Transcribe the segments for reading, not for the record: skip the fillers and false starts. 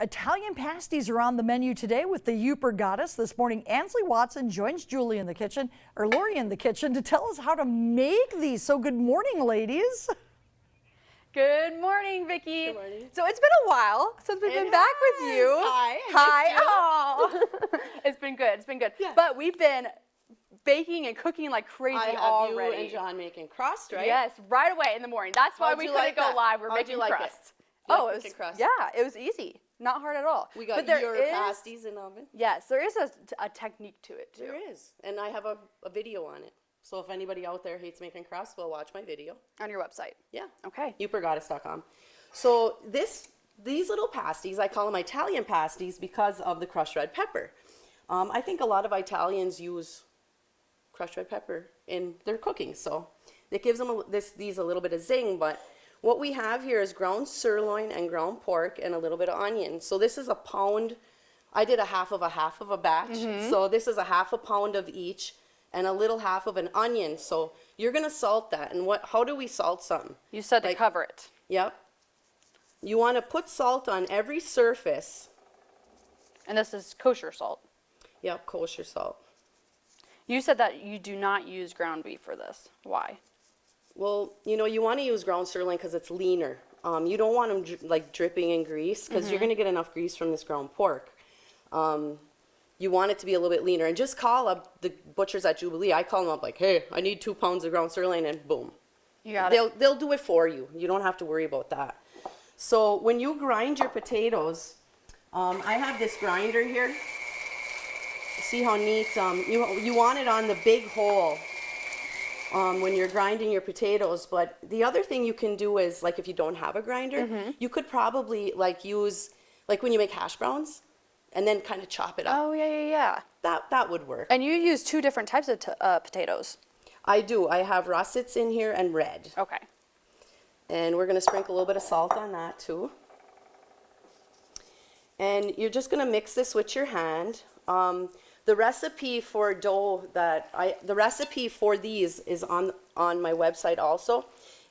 Italian pasties are on the menu today with the Yooper goddess. This morning, Ansley Watson joins Julie in the kitchen, or Lori in the kitchen, to tell us how to make these. So good morning, ladies. Good morning, Vicki. Good morning. So it's been a while since we've been back with you. Hi. Hi. Oh. It's been good. It's been good. Yeah. But we've been baking and cooking like crazy I have already. you and John making crust, right? Yes, right away in the morning. That's why How'd we you couldn't like go that? live. We're How'd making you like it? crust. You Oh, like it was making crust? Yeah, it was easy. Not hard at all. We got but there your is, pasties in the oven. Yes, there is a technique to it too. There is. And I have a video on it. So if anybody out there hates making crust, well, watch my video. On your website. Yeah. Okay. Yoopergoddess.com. So these little pasties, I call them Italian pasties because of the crushed red pepper. I think a lot of Italians use crushed red pepper in their cooking, so it gives them these a little bit of zing. But what we have here is ground sirloin and ground pork and a little bit of onion. So this is a pound. I did a half of a batch. So this is a half a pound of each and a little half of an onion. So you're gonna salt that. And how do we salt something? You said to cover it. Yep. You want to put salt on every surface. And this is kosher salt. Yep, kosher salt. You said that you do not use ground beef for this. Why? Well, you want to use ground sirloin because it's leaner. You don't want them like dripping in grease because you're going to get enough grease from this ground pork. You want it to be a little bit leaner. And just call up the butchers at Jubilee. I call them up like, hey, I need 2 pounds of ground sirloin, and boom. You got it. They'll do it for you. You don't have to worry about that. So when you grind your potatoes, I have this grinder here. See how neat, you want it on the big hole when you're grinding your potatoes. But the other thing you can do is, like, if you don't have a grinder, you could probably use, like when you make hash browns, and then kind of chop it up. Oh, yeah. That would work. And you use 2 different types of potatoes. I do. I have russets in here and red. Okay. And we're going to sprinkle a little bit of salt on that too. And you're just going to mix this with your hand. The recipe for the recipe for these is on my website also.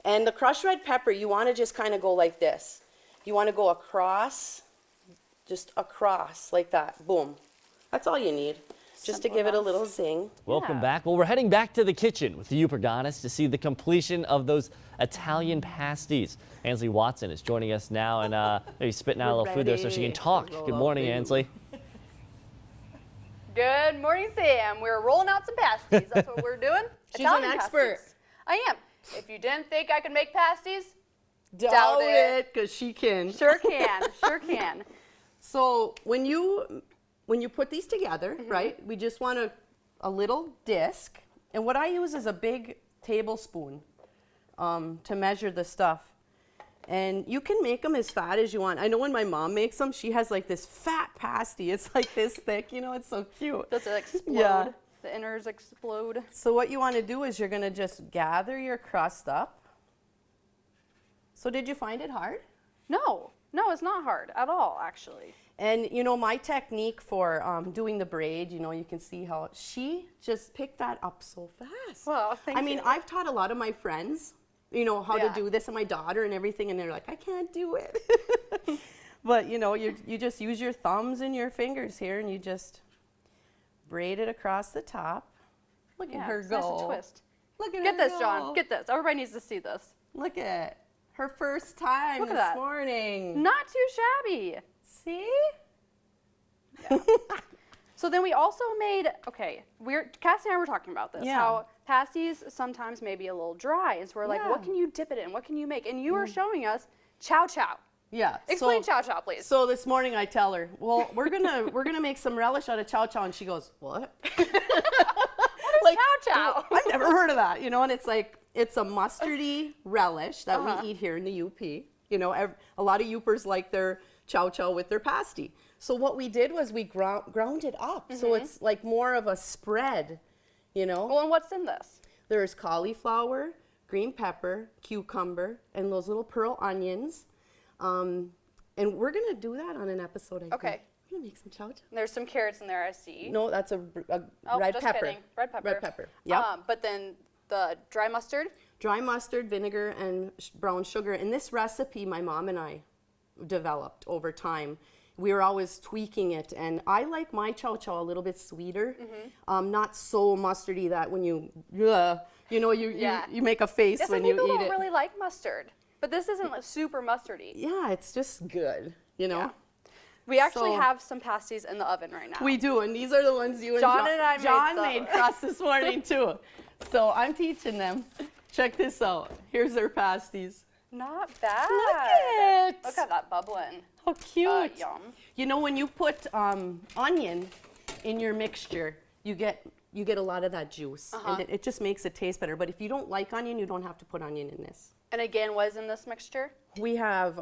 And the crushed red pepper, you want to just kind of go like this. You want to go across, just across like that. Boom. That's all you need. Just to give it a little zing. Welcome back. Well, we're heading back to the kitchen with the Yooper goddess to see the completion of those Italian pasties. Ansley Watson is joining us now, and maybe spitting out a little food there so she can talk. Good morning, Ansley. Good morning, Sam. We're rolling out some pasties. That's what we're doing. She's an expert. Pasties. I am. If you didn't think I could make pasties, Doubt it, because she can. Sure can. Sure can. So when you put these together, right, we just want a little disc. And what I use is a big tablespoon to measure the stuff. And you can make them as fat as you want. I know when my mom makes them, she has like this fat pasty. It's like this thick, it's so cute. Does it explode? Yeah. The innards explode. So what you want to do is you're going to just gather your crust up. So did you find it hard? No, it's not hard at all, actually. And my technique for doing the braid, you can see how she just picked that up so fast. Well, thank you. I've taught a lot of my friends, how to do this, and my daughter and everything, and they're like, I can't do it. But you just use your thumbs and your fingers here, and you just braid it across the top. Look at her go. Nice and twist. Look at her Get this, go. John. Get this. Everybody needs to see this. Look at her first time Look at this that. morning. Not too shabby. See? Yeah. So then we also made, Cassie and I were talking about this, how pasties sometimes may be a little dry. And so we're like, what can you dip it in? What can you make? And you were showing us chow chow. Yeah. Explain chow chow, please. So this morning I tell her, well, we're gonna make some relish out of chow chow, and she goes, what? What is chow chow? I've never heard of that, and it's like, it's a mustardy relish that we eat here in the UP. A lot of Yoopers like their chow chow with their pasty. So what we did was we ground it up, so it's like more of a spread, Well, and what's in this? There's cauliflower, green pepper, cucumber, and those little pearl onions. And we're going to do that on an episode, I think. Okay. We're going to make some chow chow. There's some carrots in there, I see. No, that's a Oh, red just pepper. kidding. Red pepper. Red pepper, yeah. But then the dry mustard? Dry mustard, vinegar, and brown sugar. And this recipe my mom and I developed over time. we were always tweaking it. And I like my chow chow a little bit sweeter, not so mustardy that when you make a face Yeah, when some you people eat don't it. really like mustard, but this isn't like super mustardy. Yeah, it's just good, you know. Yeah. We actually So- have some pasties in the oven right now. We do, and these are the ones you and John and I made John some. made crust this morning too. So I'm teaching them. Check this out. Here's their pasties. Not bad. Look it. Look at that bubbling. How cute. Yum. You know, when you put onion in your mixture, you get a lot of that juice, and it just makes it taste better. But if you don't like onion, you don't have to put onion in this. And again, what is in this mixture? We have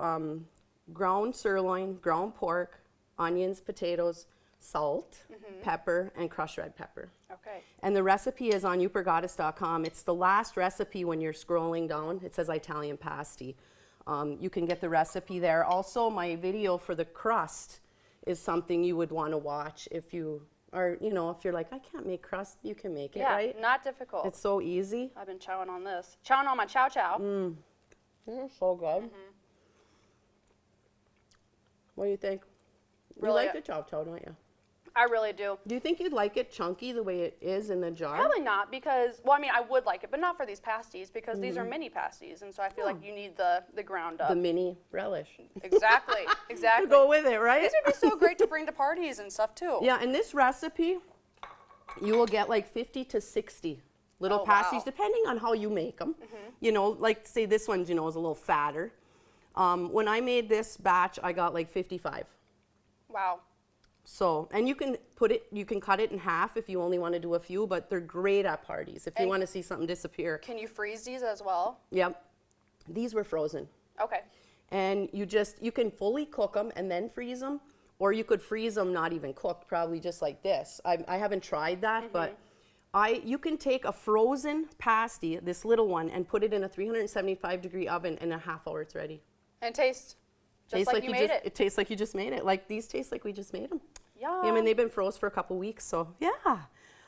ground sirloin, ground pork, onions, potatoes, salt, pepper, and crushed red pepper. Okay. And the recipe is on yoopergoddess.com. It's the last recipe when you're scrolling down. It says Italian pasty. You can get the recipe there. Also, my video for the crust is something you would want to watch if you are, if you're like, I can't make crust, you can make it, Yeah, right? not difficult. It's so easy. I've been chowing on this. Chowing on my chow chow. It's so good. What do you think? You Really like the chow chow, don't you? I really do. Do you think you'd like it chunky the way it is in the jar? Probably not because, well, I mean, I would like it, but not for these pasties because these are mini pasties, and so I feel like you need the ground up. The mini relish. Exactly, To exactly. go with it, right? These would be so great to bring to parties and stuff too. Yeah, and this recipe, you will get like 50 to 60 little Oh, pasties, wow. depending on how you make them. Like say this one, is a little fatter. When I made this batch, I got like 55. Wow. So, and you can cut it in half if you only want to do a few, but they're great at parties if you And- want to see something disappear. Can you freeze these as well? Yep. These were frozen. Okay. And you can fully cook them and then freeze them, or you could freeze them not even cooked, probably just like this. I haven't tried that, but you can take a frozen pasty, this little one, and put it in a 375-degree oven, and in a half hour it's ready. And taste just like you made it. It tastes like you just made it. Like these taste like we just made them. Yum. Yeah, I mean they've been froze for a couple weeks, so yeah.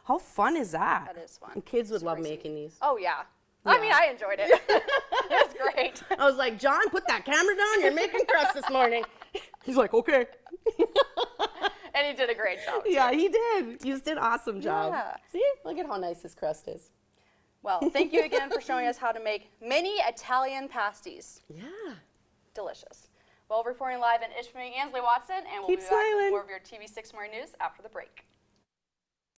How fun is that? That is fun. And kids would Super love easy. making these. Oh yeah. I mean, I enjoyed it. It was great. I was like, John, put that camera down. You're making crust this morning. He's like, okay. And he did a great job. Yeah, he did. You did an awesome job. Yeah. See, look at how nice this crust is. Well, thank you again for showing us how to make mini Italian pasties. Yeah. Delicious. Well, reporting live in Ishpeming, Ansley Watson, and we'll Keep be back smiling. with more of your TV6 Morning News after the break.